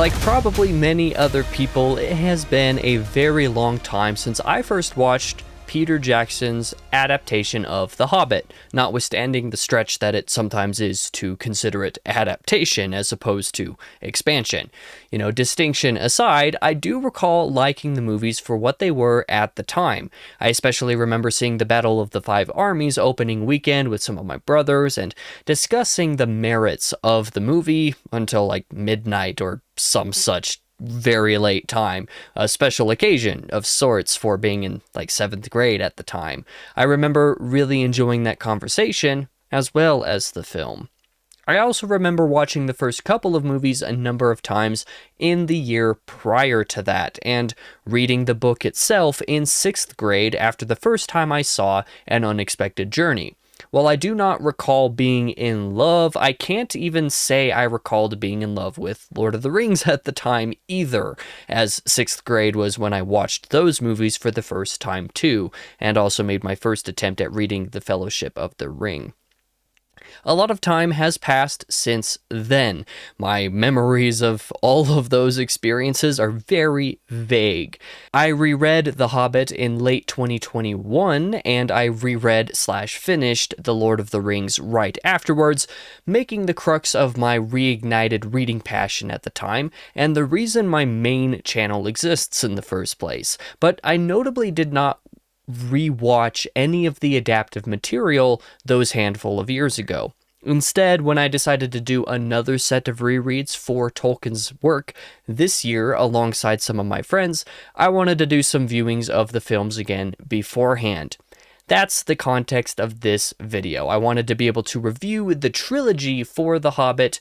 Like probably many other people, it has been a very long time since I first watched Peter Jackson's adaptation of The Hobbit, notwithstanding the stretch that it sometimes is to consider it adaptation as opposed to expansion. You know, distinction aside, I do recall liking the movies for what they were at the time. I especially remember seeing the Battle of the Five Armies opening weekend with some of my brothers and discussing the merits of the movie until like midnight or some such very late time, a special occasion of sorts for being in like 7th grade at the time. I remember really enjoying that conversation as well as the film. I also remember watching the first couple of movies a number of times in the year prior to that, and reading the book itself in 6th grade after the first time I saw An Unexpected Journey. While I do not recall being in love, I can't even say I recalled being in love with Lord of the Rings at the time either, as 6th grade was when I watched those movies for the first time too, and also made my first attempt at reading The Fellowship of the Ring. A lot of time has passed since then. My memories of all of those experiences are very vague. I reread The Hobbit in late 2021, and I reread/finished The Lord of the Rings right afterwards, making the crux of my reignited reading passion at the time, and the reason my main channel exists in the first place. But I notably did not rewatch any of the adaptive material those handful of years ago. Instead, when I decided to do another set of rereads for Tolkien's work this year alongside some of my friends, I wanted to do some viewings of the films again beforehand. That's the context of this video. I wanted to be able to review the trilogy for The Hobbit,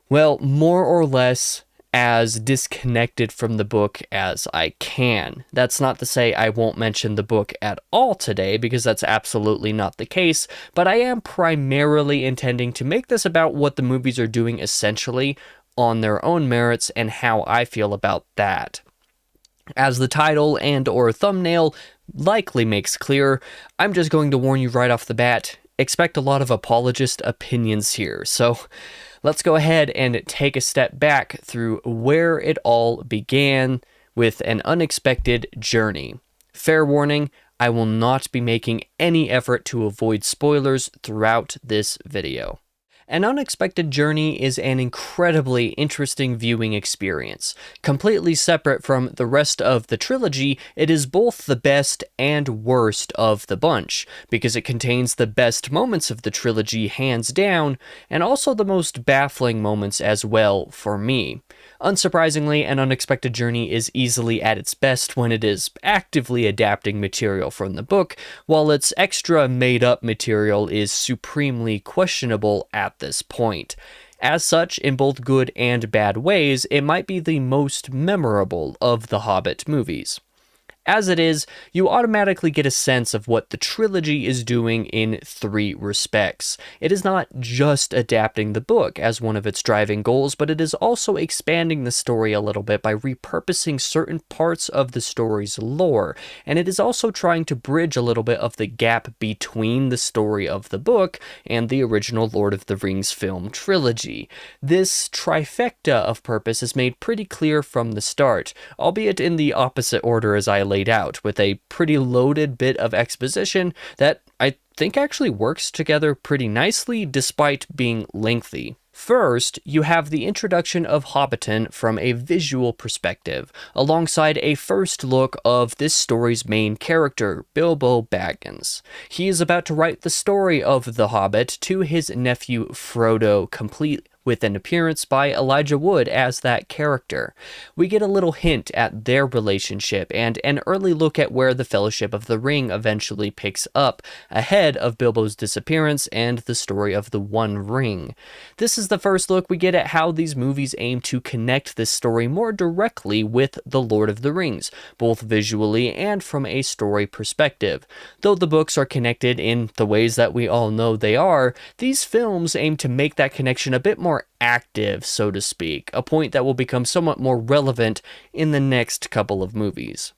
well, more or less as disconnected from the book as I can. That's not to say I won't mention the book at all today, because that's absolutely not the case, but I am primarily intending to make this about what the movies are doing essentially on their own merits and how I feel about that. As the title and or thumbnail likely makes clear, I'm just going to warn you right off the bat, expect a lot of apologist opinions here, so let's go ahead and take a step back through where it all began with An Unexpected Journey. Fair warning, I will not be making any effort to avoid spoilers throughout this video. An Unexpected Journey is an incredibly interesting viewing experience. Completely separate from the rest of the trilogy, it is both the best and worst of the bunch, because it contains the best moments of the trilogy hands down, and also the most baffling moments as well for me. Unsurprisingly, An Unexpected Journey is easily at its best when it is actively adapting material from the book, while its extra made-up material is supremely questionable at this point. As such, in both good and bad ways, it might be the most memorable of the Hobbit movies. As it is, you automatically get a sense of what the trilogy is doing in 3 respects. It is not just adapting the book as one of its driving goals, but it is also expanding the story a little bit by repurposing certain parts of the story's lore, and it is also trying to bridge a little bit of the gap between the story of the book and the original Lord of the Rings film trilogy. This trifecta of purpose is made pretty clear from the start, albeit in the opposite order as I laid out, with a pretty loaded bit of exposition that I think actually works together pretty nicely despite being lengthy. First, you have the introduction of Hobbiton from a visual perspective, alongside a first look of this story's main character, Bilbo Baggins. He is about to write the story of The Hobbit to his nephew Frodo, complete with an appearance by Elijah Wood as that character. We get a little hint at their relationship and an early look at where the Fellowship of the Ring eventually picks up, ahead of Bilbo's disappearance and the story of the One Ring. This is the first look we get at how these movies aim to connect this story more directly with The Lord of the Rings, both visually and from a story perspective. Though the books are connected in the ways that we all know they are, these films aim to make that connection a bit more active, so to speak, a point that will become somewhat more relevant in the next couple of movies.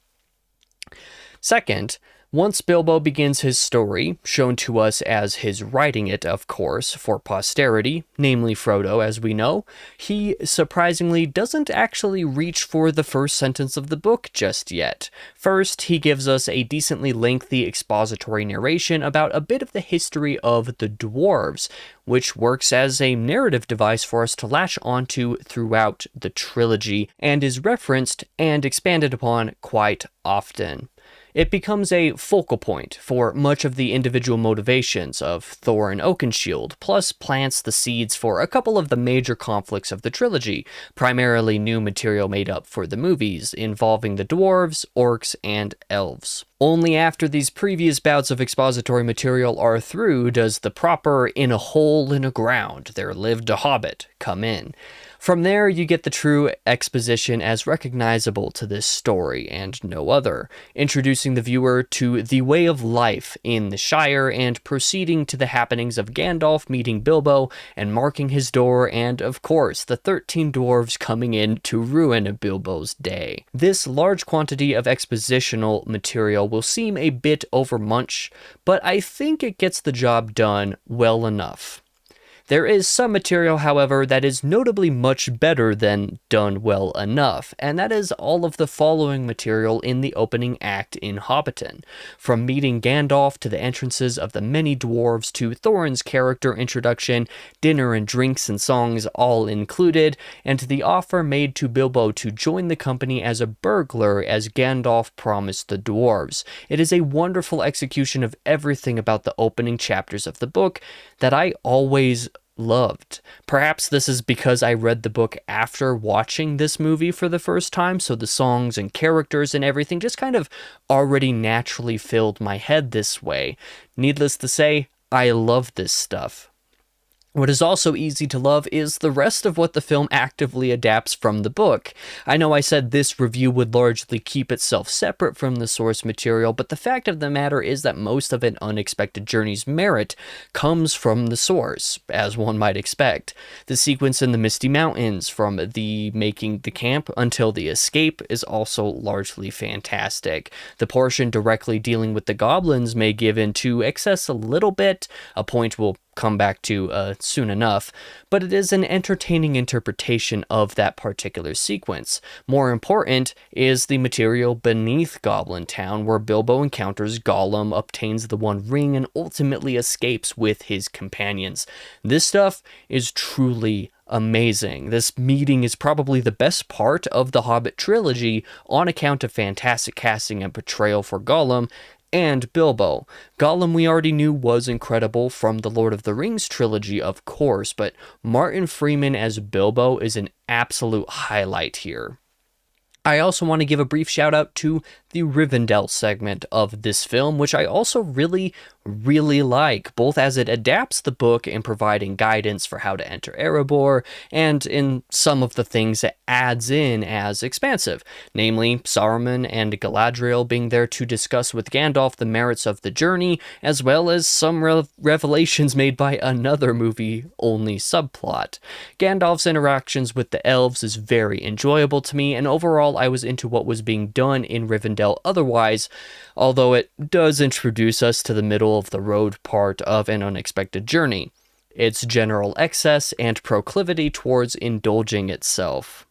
Second, Once Bilbo begins his story, shown to us as his writing it, of course, for posterity, namely Frodo, as we know, he surprisingly doesn't actually reach for the first sentence of the book just yet. First, he gives us a decently lengthy expository narration about a bit of the history of the dwarves, which works as a narrative device for us to latch onto throughout the trilogy, and is referenced and expanded upon quite often. It becomes a focal point for much of the individual motivations of Thorin Oakenshield, plus plants the seeds for a couple of the major conflicts of the trilogy, primarily new material made up for the movies, involving the dwarves, orcs, and elves. Only after these previous bouts of expository material are through does the proper "in a hole in a ground there lived a hobbit" come in. From there, you get the true exposition as recognizable to this story and no other, introducing the viewer to the way of life in the Shire and proceeding to the happenings of Gandalf meeting Bilbo and marking his door, and of course, the 13 dwarves coming in to ruin Bilbo's day. This large quantity of expositional material will seem a bit overmuch, but I think it gets the job done well enough. There is some material, however, that is notably much better than done well enough, and that is all of the following material in the opening act in Hobbiton. From meeting Gandalf to the entrances of the many dwarves to Thorin's character introduction, dinner and drinks and songs all included, and the offer made to Bilbo to join the company as a burglar as Gandalf promised the dwarves. It is a wonderful execution of everything about the opening chapters of the book that I always loved. Perhaps this is because I read the book after watching this movie for the first time, so the songs and characters and everything just kind of already naturally filled my head this way. Needless to say, I love this stuff. What is also easy to love is the rest of what the film actively adapts from the book. I know I said this review would largely keep itself separate from the source material, but the fact of the matter is that most of An Unexpected Journey's merit comes from the source, as one might expect. The sequence in the Misty Mountains, from the making the camp until the escape, is also largely fantastic. The portion directly dealing with the goblins may give in to excess a little bit, a point we'll come back to soon enough, but it is an entertaining interpretation of that particular sequence. More important is the material beneath Goblin Town, where Bilbo encounters Gollum, obtains the One Ring, and ultimately escapes with his companions. This stuff is truly amazing. This meeting is probably the best part of the Hobbit trilogy on account of fantastic casting and portrayal for Gollum and Bilbo. Gollum we already knew was incredible from the Lord of the Rings trilogy, of course, but Martin Freeman as Bilbo is an absolute highlight here. I also want to give a brief shout out to the Rivendell segment of this film, which I also really like, both as it adapts the book in providing guidance for how to enter Erebor, and in some of the things it adds in as expansive, namely Saruman and Galadriel being there to discuss with Gandalf the merits of the journey, as well as some revelations made by another movie-only subplot. Gandalf's interactions with the elves is very enjoyable to me, and overall I was into what was being done in Rivendell otherwise, although it does introduce us to the middle of the road part of An Unexpected Journey, its general excess and proclivity towards indulging itself.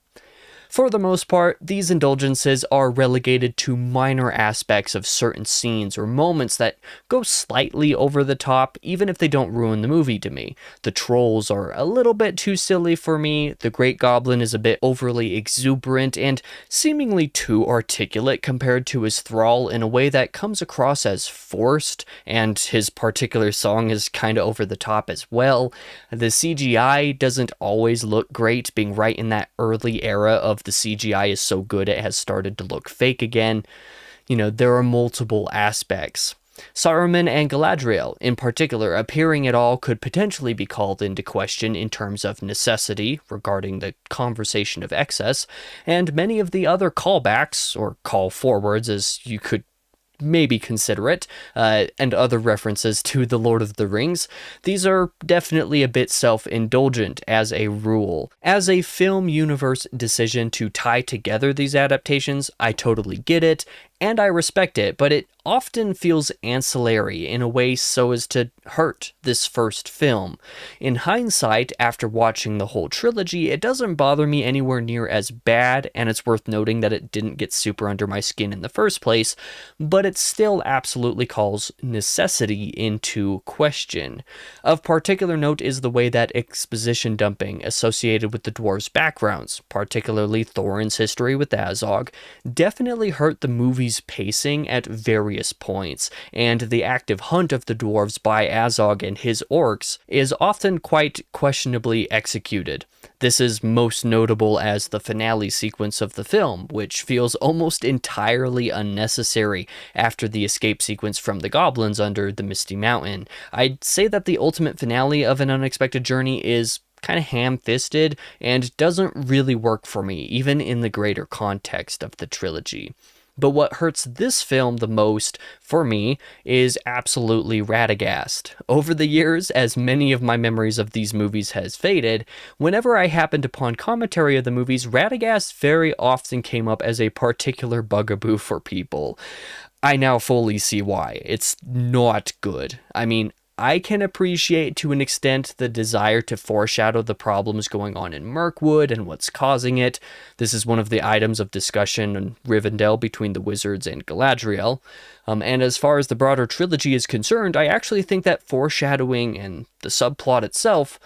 For the most part, these indulgences are relegated to minor aspects of certain scenes or moments that go slightly over the top, even if they don't ruin the movie to me. The trolls are a little bit too silly for me, the Great Goblin is a bit overly exuberant and seemingly too articulate compared to his thrall in a way that comes across as forced, and his particular song is kinda over the top as well. The CGI doesn't always look great, being right in that early era of the CGI is so good it has started to look fake again. There are multiple aspects. Saruman and Galadriel, in particular, appearing at all could potentially be called into question in terms of necessity regarding the conversation of excess, and many of the other callbacks, or call forwards as you could maybe consider it, and other references to The Lord of the Rings, these are definitely a bit self-indulgent as a rule. As a film universe decision to tie together these adaptations, I totally get it, and I respect it, but it often feels ancillary in a way so as to hurt this first film. In hindsight, after watching the whole trilogy, it doesn't bother me anywhere near as bad, and it's worth noting that it didn't get super under my skin in the first place, but it still absolutely calls necessity into question. Of particular note is the way that exposition dumping associated with the dwarves' backgrounds, particularly Thorin's history with Azog, definitely hurt the movie's pacing at various points, and the active hunt of the dwarves by Azog and his orcs is often quite questionably executed. This is most notable as the finale sequence of the film, which feels almost entirely unnecessary after the escape sequence from the goblins under the Misty Mountain. I'd say that the ultimate finale of An Unexpected Journey is kind of ham-fisted and doesn't really work for me, even in the greater context of the trilogy. But what hurts this film the most, for me, is absolutely Radagast. Over the years, as many of my memories of these movies has faded, whenever I happened upon commentary of the movies, Radagast very often came up as a particular bugaboo for people. I now fully see why. It's not good. I mean, I can appreciate to an extent the desire to foreshadow the problems going on in Mirkwood and what's causing it. This is one of the items of discussion in Rivendell between the wizards and Galadriel. And as far as the broader trilogy is concerned, I actually think that foreshadowing and the subplot itself,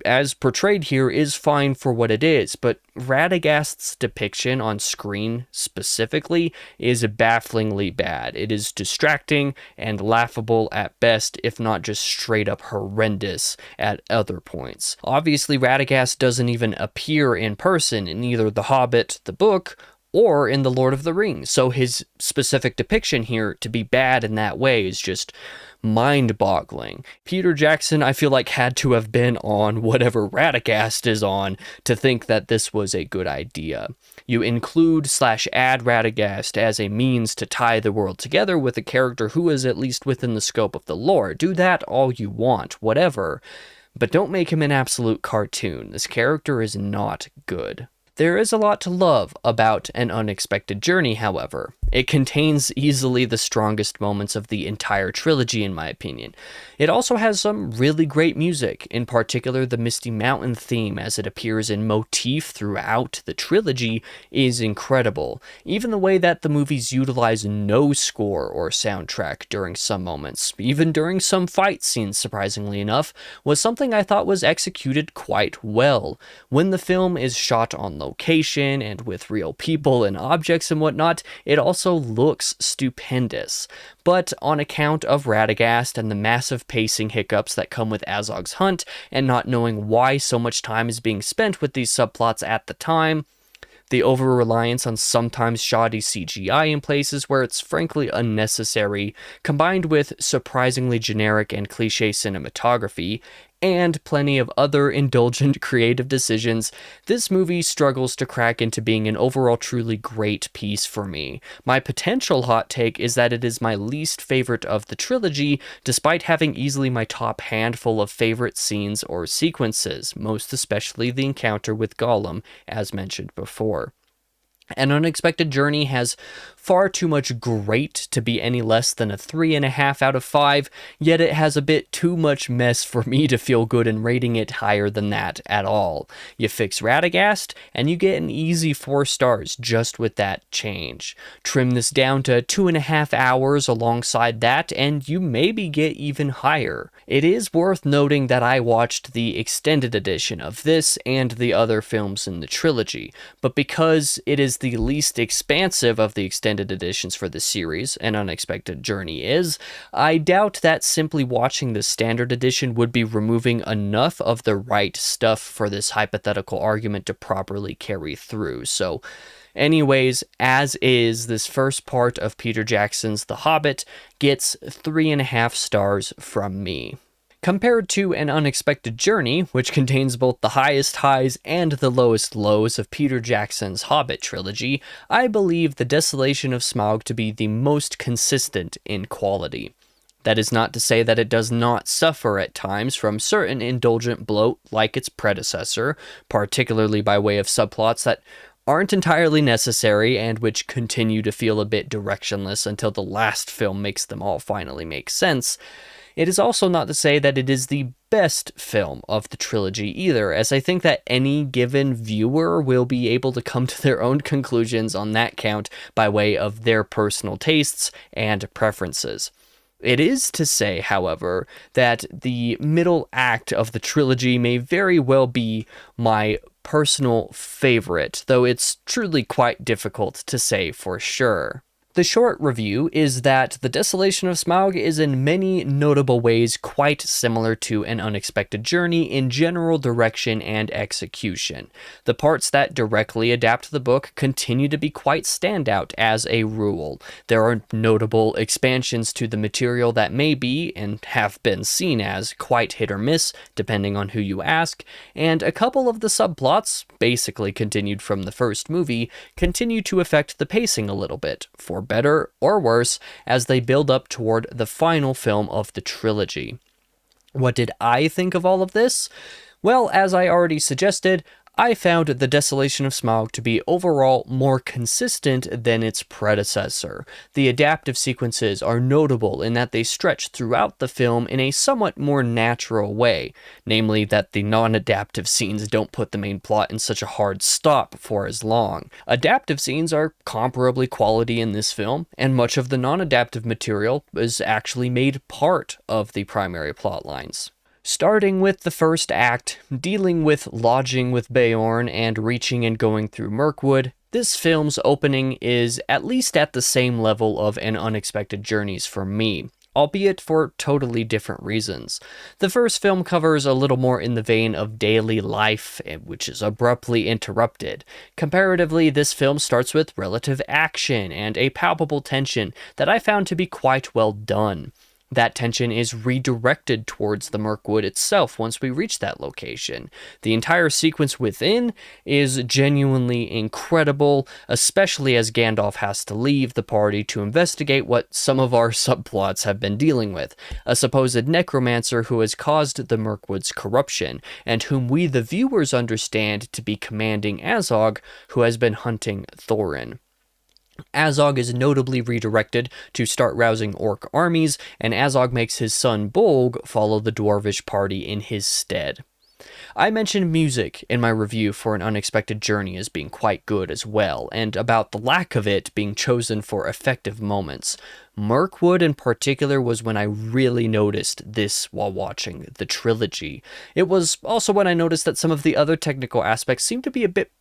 as portrayed here, is fine for what it is, but Radagast's depiction on screen specifically is bafflingly bad. It is distracting and laughable at best, if not just straight up horrendous at other points. Obviously, Radagast doesn't even appear in person in either The Hobbit, the book, or in The Lord of the Rings, so his specific depiction here to be bad in that way is just mind-boggling. Peter Jackson, I feel like, had to have been on whatever Radagast is on to think that this was a good idea. You include/add Radagast as a means to tie the world together with a character who is at least within the scope of the lore. Do that all you want, whatever, but don't make him an absolute cartoon. This character is not good. There is a lot to love about An Unexpected Journey, however. It contains easily the strongest moments of the entire trilogy, in my opinion. It also has some really great music, in particular the Misty Mountain theme, as it appears in motif throughout the trilogy, is incredible. Even the way that the movies utilize no score or soundtrack during some moments, even during some fight scenes, surprisingly enough, was something I thought was executed quite well. When the film is shot on location and with real people and objects and whatnot, it also looks stupendous. But on account of Radagast and the massive pacing hiccups that come with Azog's hunt, and not knowing why so much time is being spent with these subplots at the time, the over-reliance on sometimes shoddy CGI in places where it's frankly unnecessary, combined with surprisingly generic and cliché cinematography, and plenty of other indulgent creative decisions, this movie struggles to crack into being an overall truly great piece for me. My potential hot take is that it is my least favorite of the trilogy, despite having easily my top handful of favorite scenes or sequences, most especially the encounter with Gollum, as mentioned before. An Unexpected Journey has far too much great to be any less than a 3.5 out of 5, yet it has a bit too much mess for me to feel good in rating it higher than that at all. You fix Radagast, and you get an easy 4 stars just with that change. Trim this down to 2.5 hours alongside that, and you maybe get even higher. It is worth noting that I watched the extended edition of this and the other films in the trilogy, but because it is the least expansive of the extended editions for the series, An Unexpected Journey is, I doubt that simply watching the standard edition would be removing enough of the right stuff for this hypothetical argument to properly carry through. So anyways, as is, this first part of Peter Jackson's The Hobbit gets 3.5 stars from me. Compared to An Unexpected Journey, which contains both the highest highs and the lowest lows of Peter Jackson's Hobbit trilogy, I believe The Desolation of Smaug to be the most consistent in quality. That is not to say that it does not suffer at times from certain indulgent bloat like its predecessor, particularly by way of subplots that aren't entirely necessary and which continue to feel a bit directionless until the last film makes them all finally make sense, it is also not to say that it is the best film of the trilogy either, as I think that any given viewer will be able to come to their own conclusions on that count by way of their personal tastes and preferences. It is to say, however, that the middle act of the trilogy may very well be my personal favorite, though it's truly quite difficult to say for sure. The short review is that The Desolation of Smaug is in many notable ways quite similar to An Unexpected Journey in general direction and execution. The parts that directly adapt the book continue to be quite standout as a rule. There are notable expansions to the material that may be, and have been seen as, quite hit or miss, depending on who you ask, and a couple of the subplots, basically continued from the first movie, continue to affect the pacing a little bit, for better or worse, as they build up toward the final film of the trilogy. What did I think of all of this? Well, as I already suggested, I found The Desolation of Smaug to be overall more consistent than its predecessor. The adaptive sequences are notable in that they stretch throughout the film in a somewhat more natural way, namely that the non-adaptive scenes don't put the main plot in such a hard stop for as long. Adaptive scenes are comparably quality in this film, and much of the non-adaptive material is actually made part of the primary plot lines. Starting with the first act, dealing with lodging with Beorn and reaching and going through Mirkwood, this film's opening is at least at the same level of An Unexpected Journey's for me, albeit for totally different reasons. The first film covers a little more in the vein of daily life, which is abruptly interrupted. Comparatively, this film starts with relative action and a palpable tension that I found to be quite well done. That tension is redirected towards the Mirkwood itself once we reach that location. The entire sequence within is genuinely incredible, especially as Gandalf has to leave the party to investigate what some of our subplots have been dealing with, a supposed necromancer who has caused the Mirkwood's corruption, and whom we the viewers understand to be commanding Azog, who has been hunting Thorin. Azog is notably redirected to start rousing orc armies, and Azog makes his son Bolg follow the dwarvish party in his stead. I mentioned music in my review for An Unexpected Journey as being quite good as well, and about the lack of it being chosen for effective moments. Mirkwood in particular was when I really noticed this while watching the trilogy. It was also when I noticed that some of the other technical aspects seemed to be a bit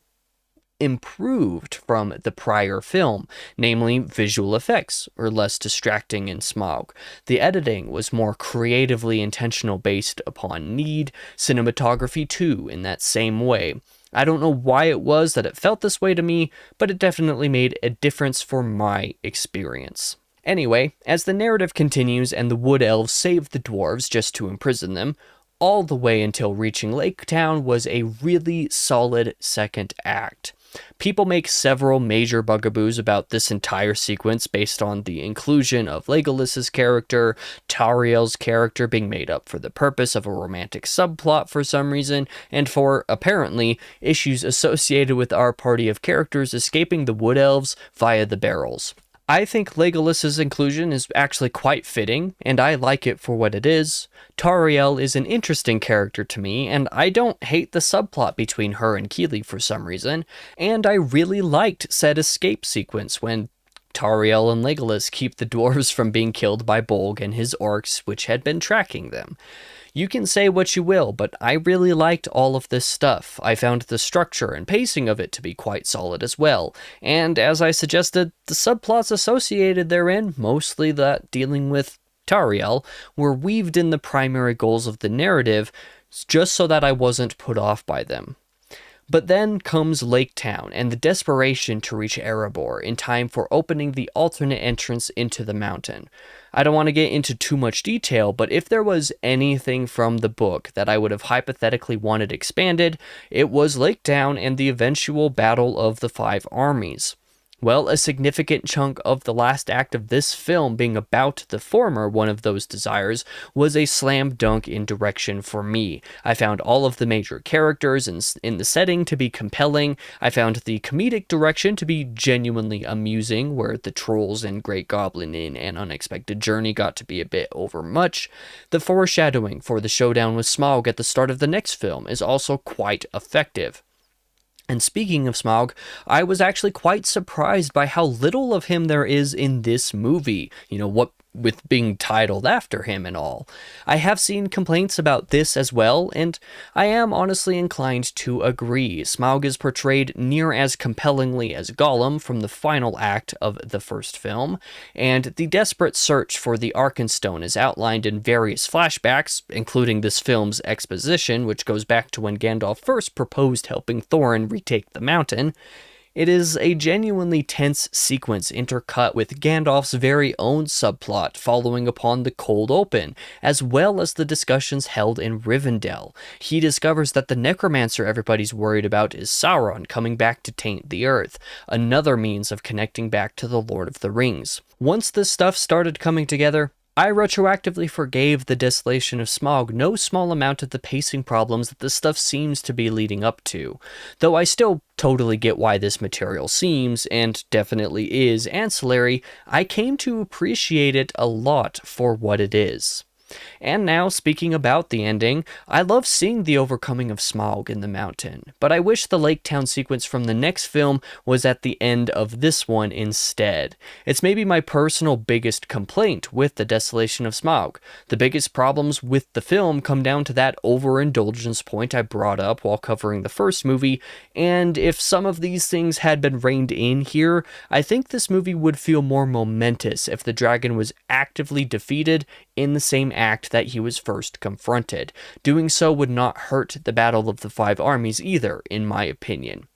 improved from the prior film, namely visual effects were less distracting in Smaug. The editing was more creatively intentional based upon need, cinematography too in that same way. I don't know why it was that it felt this way to me, but it definitely made a difference for my experience. Anyway, as the narrative continues and the wood elves save the dwarves just to imprison them, all the way until reaching Lake Town was a really solid second act. People make several major bugaboos about this entire sequence based on the inclusion of Legolas's character, Tauriel's character being made up for the purpose of a romantic subplot for some reason, and for, apparently, issues associated with our party of characters escaping the Wood Elves via the barrels. I think Legolas's inclusion is actually quite fitting, and I like it for what it is. Tauriel is an interesting character to me, and I don't hate the subplot between her and Keely for some reason, and I really liked said escape sequence when Tauriel and Legolas keep the dwarves from being killed by Bolg and his orcs, which had been tracking them. You can say what you will, but I really liked all of this stuff. I found the structure and pacing of it to be quite solid as well, and as I suggested, the subplots associated therein, mostly that dealing with Tauriel, were weaved in the primary goals of the narrative, just so that I wasn't put off by them. But then comes Lake Town and the desperation to reach Erebor in time for opening the alternate entrance into the mountain. I don't want to get into too much detail, but if there was anything from the book that I would have hypothetically wanted expanded, it was Lake Town and the eventual battle of the 5 armies. Well, a significant chunk of the last act of this film being about the former one of those desires was a slam dunk in direction for me. I found all of the major characters in the setting to be compelling. I found the comedic direction to be genuinely amusing, where the trolls in Great Goblin Inn and Unexpected Journey got to be a bit overmuch. The foreshadowing for the showdown with Smaug at the start of the next film is also quite effective. And speaking of Smaug, I was actually quite surprised by how little of him there is in this movie. What with being titled after him and all. I have seen complaints about this as well, and I am honestly inclined to agree. Smaug is portrayed near as compellingly as Gollum from the final act of the first film, and the desperate search for the Arkenstone is outlined in various flashbacks, including this film's exposition, which goes back to when Gandalf first proposed helping Thorin retake the mountain. It is a genuinely tense sequence intercut with Gandalf's very own subplot following upon the cold open, as well as the discussions held in Rivendell. He discovers that the necromancer everybody's worried about is Sauron coming back to taint the earth, another means of connecting back to the Lord of the Rings. Once this stuff started coming together, I retroactively forgave the Desolation of Smaug no small amount of the pacing problems that this stuff seems to be leading up to, though I still totally get why this material seems, and definitely is, ancillary. I came to appreciate it a lot for what it is. And now, speaking about the ending, I love seeing the overcoming of Smaug in the mountain, but I wish the Lake Town sequence from the next film was at the end of this one instead. It's maybe my personal biggest complaint with the Desolation of Smaug. The biggest problems with the film come down to that overindulgence point I brought up while covering the first movie, and if some of these things had been reined in here, I think this movie would feel more momentous if the dragon was actively defeated in the same act that he was first confronted. Doing so would not hurt the Battle of the Five Armies either, in my opinion.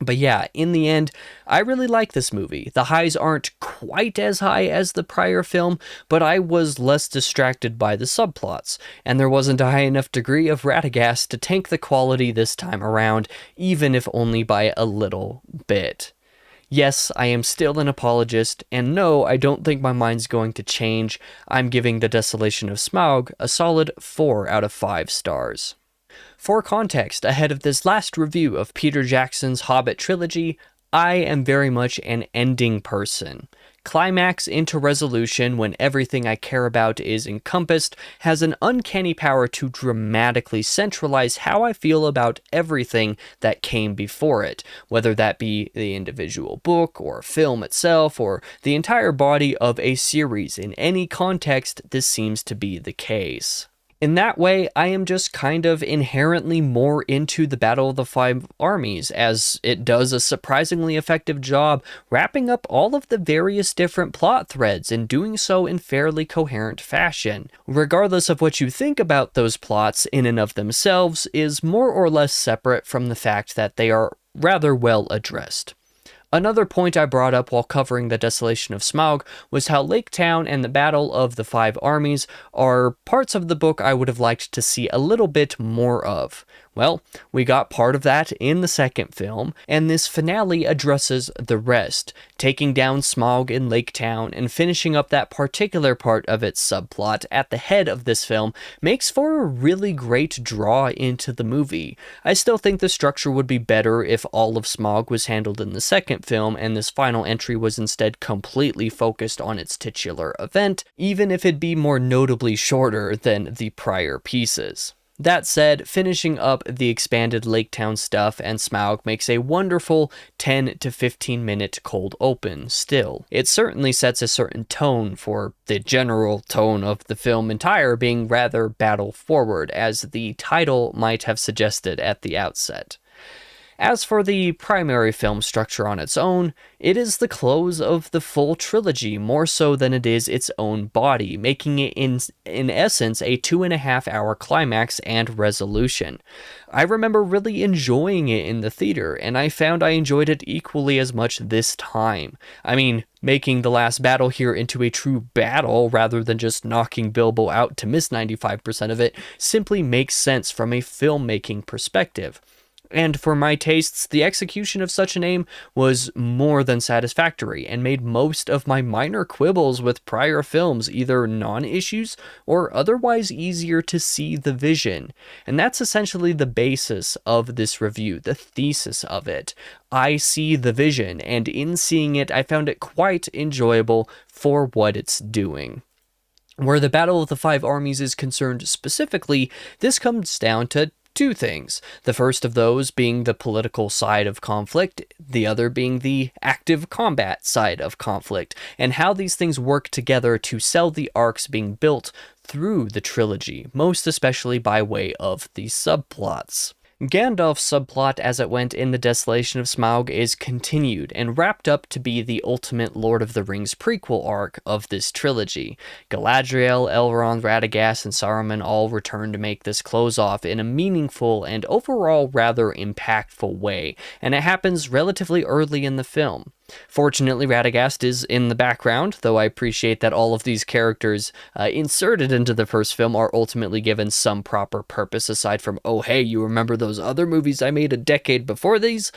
But yeah, in the end, I really like this movie. The highs aren't quite as high as the prior film, but I was less distracted by the subplots, and there wasn't a high enough degree of Radagast to tank the quality this time around, even if only by a little bit. Yes, I am still an apologist, and no, I don't think my mind's going to change. I'm giving The Desolation of Smaug a solid 4 out of 5 stars. For context, ahead of this last review of Peter Jackson's Hobbit trilogy, I am very much an ending person. Climax into resolution, when everything I care about is encompassed, has an uncanny power to dramatically centralize how I feel about everything that came before it, whether that be the individual book or film itself or the entire body of a series. In any context, this seems to be the case. In that way, I am just kind of inherently more into the Battle of the Five Armies, as it does a surprisingly effective job wrapping up all of the various different plot threads and doing so in fairly coherent fashion. Regardless of what you think about those plots in and of themselves is more or less separate from the fact that they are rather well addressed. Another point I brought up while covering The Desolation of Smaug was how Lake Town and the Battle of the Five Armies are parts of the book I would have liked to see a little bit more of. Well, we got part of that in the second film, and this finale addresses the rest, taking down Smaug in Lake Town and finishing up that particular part of its subplot at the head of this film makes for a really great draw into the movie. I still think the structure would be better if all of Smaug was handled in the second film and this final entry was instead completely focused on its titular event, even if it'd be more notably shorter than the prior pieces. That said, finishing up the expanded Lake Town stuff and Smaug makes a wonderful 10 to 15 minute cold open still. It certainly sets a certain tone for the general tone of the film entire being rather battle forward, as the title might have suggested at the outset. As for the primary film structure on its own, it is the close of the full trilogy more so than it is its own body, making it in essence a 2.5 hour climax and resolution. I remember really enjoying it in the theater, and I found I enjoyed it equally as much this time. I mean, making the last battle here into a true battle rather than just knocking Bilbo out to miss 95% of it simply makes sense from a filmmaking perspective. And for my tastes, the execution of such an aim was more than satisfactory and made most of my minor quibbles with prior films either non-issues or otherwise easier to see the vision. And that's essentially the basis of this review, the thesis of it. I see the vision, and in seeing it, I found it quite enjoyable for what it's doing. Where the Battle of the Five Armies is concerned specifically, this comes down to two things. The first of those being the political side of conflict, the other being the active combat side of conflict, and how these things work together to sell the arcs being built through the trilogy, most especially by way of the subplots. Gandalf's subplot as it went in the Desolation of Smaug is continued and wrapped up to be the ultimate Lord of the Rings prequel arc of this trilogy. Galadriel, Elrond, Radagast, and Saruman all return to make this close off in a meaningful and overall rather impactful way, and it happens relatively early in the film. Fortunately, Radagast is in the background, though I appreciate that all of these characters inserted into the first film are ultimately given some proper purpose aside from, oh hey, you remember those other movies I made a decade before these?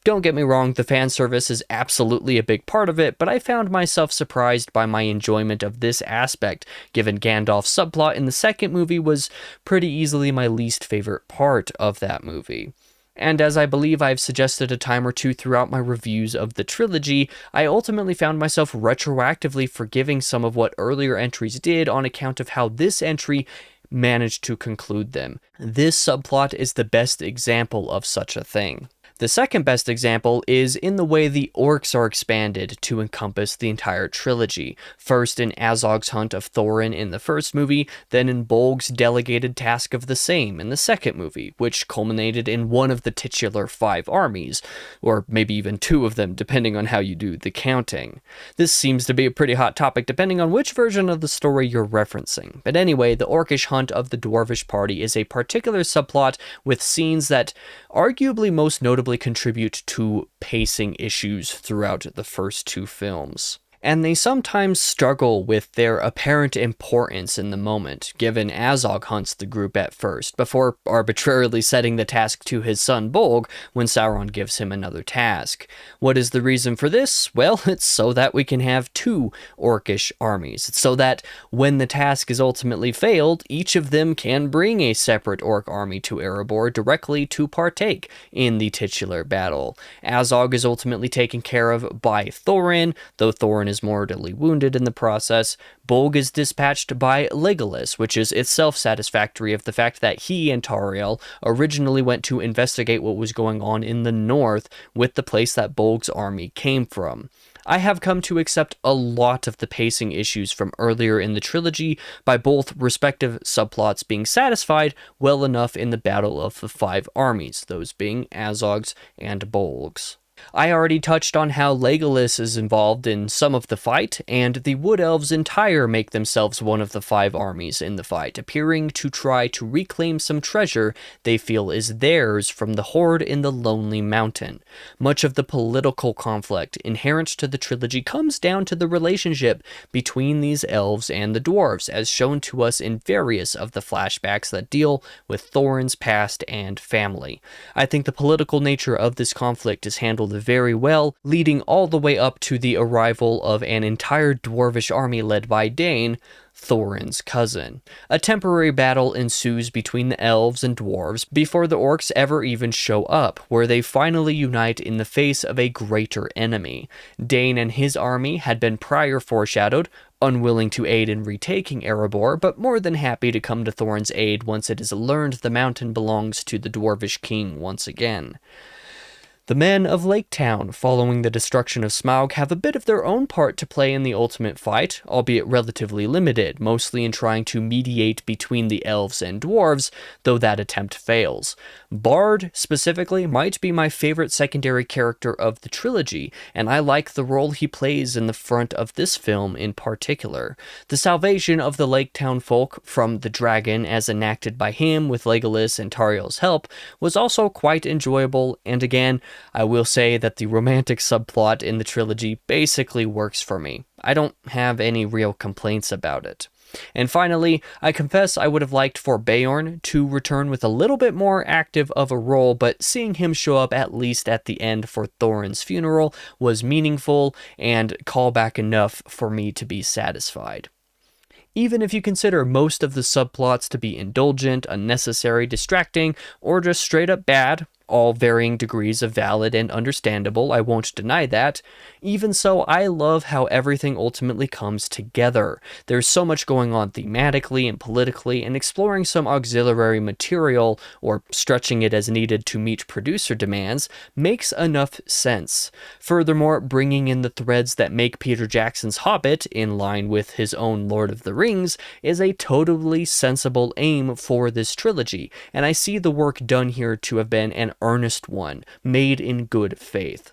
Don't get me wrong, the fan service is absolutely a big part of it, but I found myself surprised by my enjoyment of this aspect, given Gandalf's subplot in the second movie was pretty easily my least favorite part of that movie. And as I believe I've suggested a time or two throughout my reviews of the trilogy, I ultimately found myself retroactively forgiving some of what earlier entries did on account of how this entry managed to conclude them. This subplot is the best example of such a thing. The second best example is in the way the orcs are expanded to encompass the entire trilogy. First in Azog's hunt of Thorin in the first movie, then in Bolg's delegated task of the same in the second movie, which culminated in one of the titular five armies, or maybe even two of them depending on how you do the counting. This seems to be a pretty hot topic depending on which version of the story you're referencing. But anyway, the orcish hunt of the dwarvish party is a particular subplot with scenes that arguably most notably contribute to pacing issues throughout the first two films. And they sometimes struggle with their apparent importance in the moment, given Azog hunts the group at first, before arbitrarily setting the task to his son Bolg when Sauron gives him another task. What is the reason for this? Well, it's so that we can have two orcish armies. It's so that when the task is ultimately failed, each of them can bring a separate orc army to Erebor directly to partake in the titular battle. Azog is ultimately taken care of by Thorin, though Thorin is mortally wounded in the process. Bolg is dispatched by Legolas, which is itself satisfactory of the fact that he and Tauriel originally went to investigate what was going on in the north with the place that Bolg's army came from. I have come to accept a lot of the pacing issues from earlier in the trilogy by both respective subplots being satisfied well enough in the Battle of the Five Armies, those being Azog's and Bolg's. I already touched on how Legolas is involved in some of the fight, and the Wood Elves entire make themselves one of the five armies in the fight, appearing to try to reclaim some treasure they feel is theirs from the Horde in the Lonely Mountain. Much of the political conflict inherent to the trilogy comes down to the relationship between these elves and the dwarves, as shown to us in various of the flashbacks that deal with Thorin's past and family. I think the political nature of this conflict is handled very well, leading all the way up to the arrival of an entire dwarvish army led by Dane, Thorin's cousin. A temporary battle ensues between the elves and dwarves before the orcs ever even show up, where they finally unite in the face of a greater enemy. Dane and his army had been prior foreshadowed, unwilling to aid in retaking Erebor, but more than happy to come to Thorin's aid once it is learned the mountain belongs to the dwarvish king once again. The men of Lake Town, following the destruction of Smaug, have a bit of their own part to play in the ultimate fight, albeit relatively limited, mostly in trying to mediate between the elves and dwarves, though that attempt fails. Bard, specifically, might be my favorite secondary character of the trilogy, and I like the role he plays in the front of this film in particular. The salvation of the Lake Town folk from the dragon, as enacted by him with Legolas and Tauriel's help, was also quite enjoyable, and again, I will say that the romantic subplot in the trilogy basically works for me. I don't have any real complaints about it. And finally, I confess I would have liked for Beorn to return with a little bit more active of a role, but seeing him show up at least at the end for Thorin's funeral was meaningful and callback enough for me to be satisfied. Even if you consider most of the subplots to be indulgent, unnecessary, distracting, or just straight up bad, all varying degrees of valid and understandable, I won't deny that. Even so, I love how everything ultimately comes together. There's so much going on thematically and politically, and exploring some auxiliary material, or stretching it as needed to meet producer demands, makes enough sense. Furthermore, bringing in the threads that make Peter Jackson's Hobbit, in line with his own Lord of the Rings, is a totally sensible aim for this trilogy, and I see the work done here to have been an earnest one, made in good faith.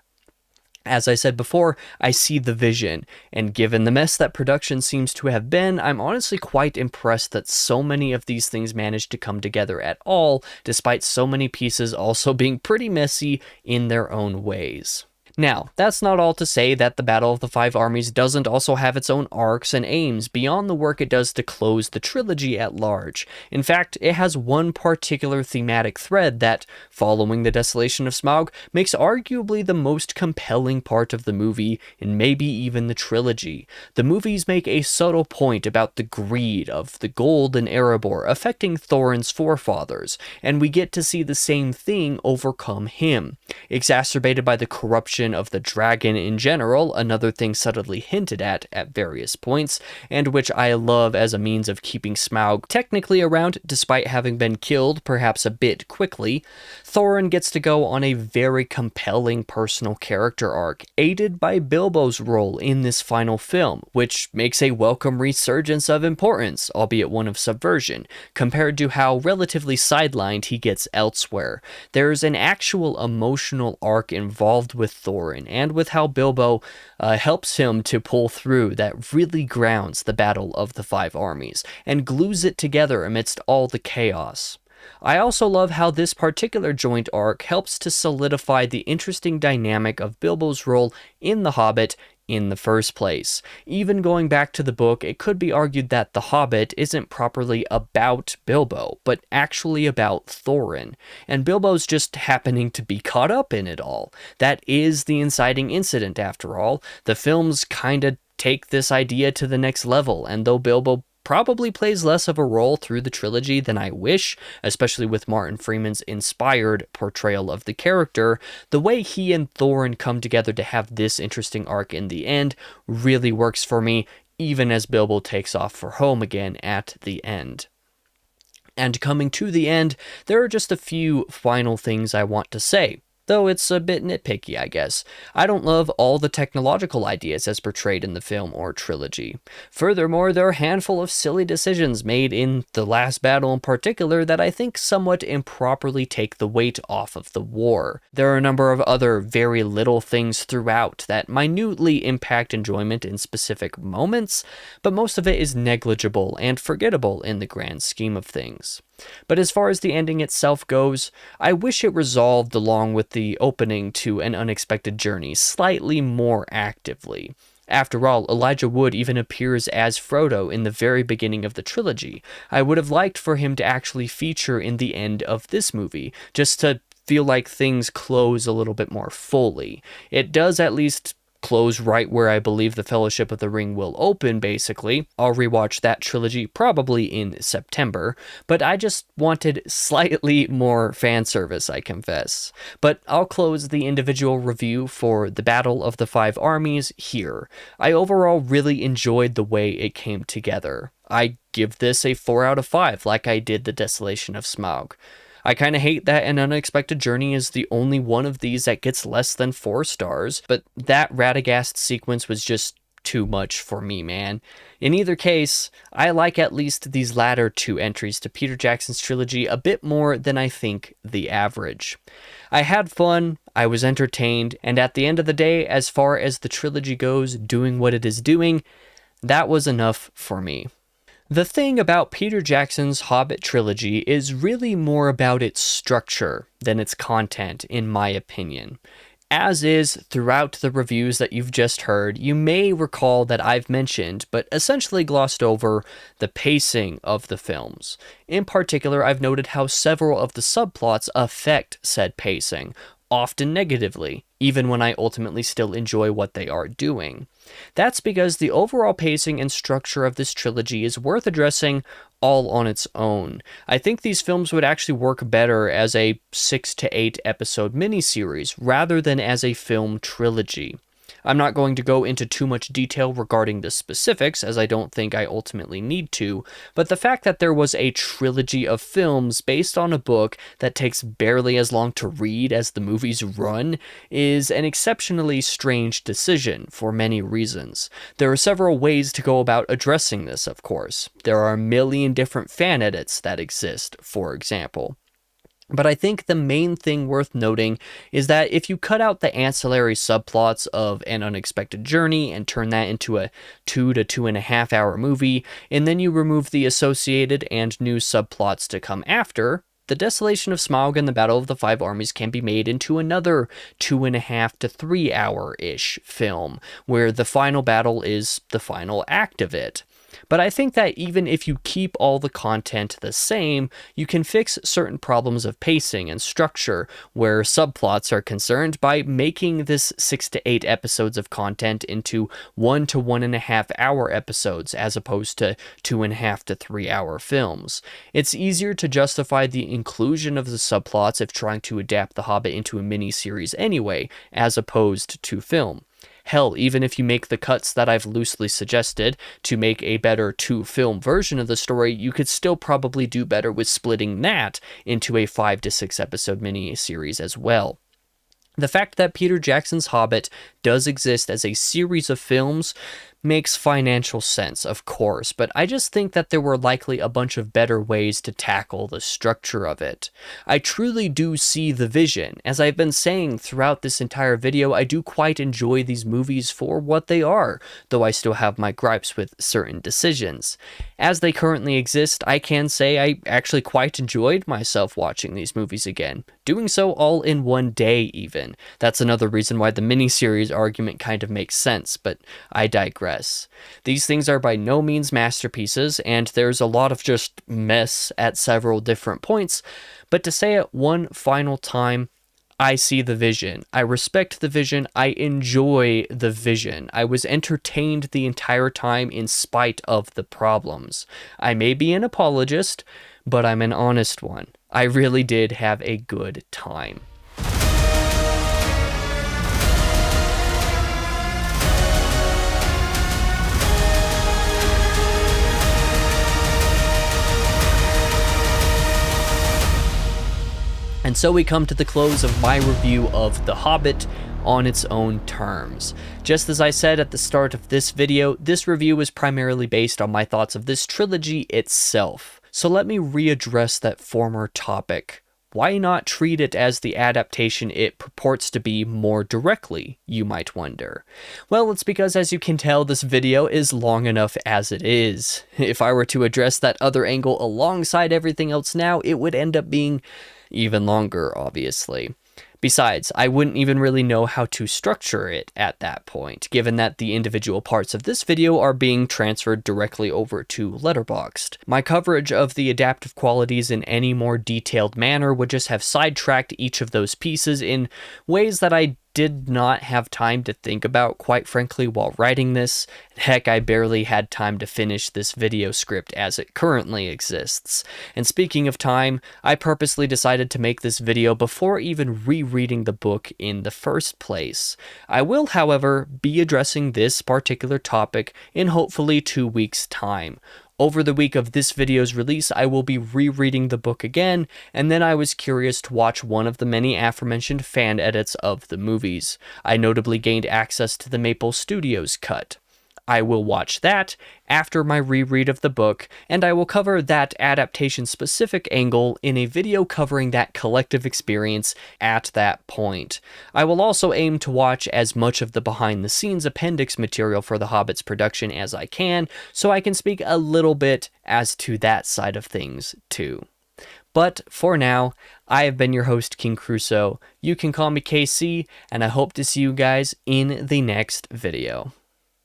As I said before, I see the vision, and given the mess that production seems to have been, I'm honestly quite impressed that so many of these things managed to come together at all, despite so many pieces also being pretty messy in their own ways. Now, that's not all to say that the Battle of the Five Armies doesn't also have its own arcs and aims beyond the work it does to close the trilogy at large. In fact, it has one particular thematic thread that, following the Desolation of Smaug, makes arguably the most compelling part of the movie, and maybe even the trilogy. The movies make a subtle point about the greed of the gold in Erebor affecting Thorin's forefathers, and we get to see the same thing overcome him, exacerbated by the corruption of the dragon in general, another thing subtly hinted at various points, and which I love as a means of keeping Smaug technically around despite having been killed perhaps a bit quickly. Thorin gets to go on a very compelling personal character arc, aided by Bilbo's role in this final film, which makes a welcome resurgence of importance, albeit one of subversion, compared to how relatively sidelined he gets elsewhere. There's an actual emotional arc involved with Thorin, and with how Bilbo helps him to pull through that really grounds the Battle of the Five Armies, and glues it together amidst all the chaos. I also love how this particular joint arc helps to solidify the interesting dynamic of Bilbo's role in The Hobbit in the first place. Even going back to the book, it could be argued that The Hobbit isn't properly about Bilbo, but actually about Thorin, and Bilbo's just happening to be caught up in it all. That is the inciting incident, after all. The films kinda take this idea to the next level, and though Bilbo probably plays less of a role through the trilogy than I wish, especially with Martin Freeman's inspired portrayal of the character, the way he and Thorin come together to have this interesting arc in the end really works for me, even as Bilbo takes off for home again at the end. And coming to the end, there are just a few final things I want to say. Though it's a bit nitpicky, I guess. I don't love all the technological ideas as portrayed in the film or trilogy. Furthermore, there are a handful of silly decisions made in the last battle in particular that I think somewhat improperly take the weight off of the war. There are a number of other very little things throughout that minutely impact enjoyment in specific moments, but most of it is negligible and forgettable in the grand scheme of things. But as far as the ending itself goes, I wish it resolved along with the opening to An Unexpected Journey slightly more actively. After all, Elijah Wood even appears as Frodo in the very beginning of the trilogy. I would have liked for him to actually feature in the end of this movie, just to feel like things close a little bit more fully. It does at least close right where I believe the Fellowship of the Ring will open, basically. I'll rewatch that trilogy probably in September, but I just wanted slightly more fan service, I confess. But I'll close the individual review for the Battle of the Five Armies here. I overall really enjoyed the way it came together. I give this a 4 out of 5, like I did the Desolation of Smaug. I kind of hate that An Unexpected Journey is the only one of these that gets less than 4 stars, but that Radagast sequence was just too much for me, man. In either case, I like at least these latter 2 entries to Peter Jackson's trilogy a bit more than I think the average. I had fun, I was entertained, and at the end of the day, as far as the trilogy goes, doing what it is doing, that was enough for me. The thing about Peter Jackson's Hobbit trilogy is really more about its structure than its content, in my opinion. As is throughout the reviews that you've just heard, you may recall that I've mentioned, but essentially glossed over, the pacing of the films. In particular, I've noted how several of the subplots affect said pacing, often negatively, even when I ultimately still enjoy what they are doing. That's because the overall pacing and structure of this trilogy is worth addressing all on its own. I think these films would actually work better as a 6 to 8 episode miniseries rather than as a film trilogy. I'm not going to go into too much detail regarding the specifics, as I don't think I ultimately need to, but the fact that there was a trilogy of films based on a book that takes barely as long to read as the movies run is an exceptionally strange decision for many reasons. There are several ways to go about addressing this, of course. There are a million different fan edits that exist, for example. But I think the main thing worth noting is that if you cut out the ancillary subplots of An Unexpected Journey and turn that into a 2 to 2.5 hour movie, and then you remove the associated and new subplots to come after, the Desolation of Smaug and the Battle of the Five Armies can be made into another 2.5 to 3 hour-ish film, where the final battle is the final act of it. But I think that even if you keep all the content the same, you can fix certain problems of pacing and structure where subplots are concerned by making this 6 to 8 episodes of content into 1 to 1.5 hour episodes as opposed to 2.5 to 3 hour films. It's easier to justify the inclusion of the subplots if trying to adapt The Hobbit into a miniseries anyway, as opposed to film. Hell, even if you make the cuts that I've loosely suggested to make a better 2-film version of the story, you could still probably do better with splitting that into a 5 to 6 episode miniseries as well. The fact that Peter Jackson's Hobbit does exist as a series of films makes financial sense, of course, but I just think that there were likely a bunch of better ways to tackle the structure of it. I truly do see the vision. As I've been saying throughout this entire video, I do quite enjoy these movies for what they are, though I still have my gripes with certain decisions. As they currently exist, I can say I actually quite enjoyed myself watching these movies again, doing so all in one day even. That's another reason why the miniseries argument kind of makes sense, but I digress. These things are by no means masterpieces, and there's a lot of just mess at several different points, but to say it one final time, I see the vision. I respect the vision. I enjoy the vision. I was entertained the entire time in spite of the problems. I may be an apologist, but I'm an honest one. I really did have a good time. And so we come to the close of my review of The Hobbit on its own terms. Just as I said at the start of this video, this review is primarily based on my thoughts of this trilogy itself. So let me readdress that former topic. Why not treat it as the adaptation it purports to be more directly, you might wonder? Well, it's because, as you can tell, this video is long enough as it is. If I were to address that other angle alongside everything else now, it would end up being even longer, obviously. Besides, I wouldn't even really know how to structure it at that point, given that the individual parts of this video are being transferred directly over to Letterboxd. My coverage of the adaptive qualities in any more detailed manner would just have sidetracked each of those pieces in ways that I did not have time to think about, quite frankly, while writing this. Heck, I barely had time to finish this video script as it currently exists. And speaking of time, I purposely decided to make this video before even rereading the book in the first place. I will, however, be addressing this particular topic in hopefully 2 weeks' time. Over the week of this video's release, I will be rereading the book again, and then I was curious to watch one of the many aforementioned fan edits of the movies. I notably gained access to the Maple Studios cut. I will watch that after my reread of the book, and I will cover that adaptation-specific angle in a video covering that collective experience at that point. I will also aim to watch as much of the behind-the-scenes appendix material for The Hobbit's production as I can, so I can speak a little bit as to that side of things, too. But for now, I have been your host, King Crusoe. You can call me KC, and I hope to see you guys in the next video.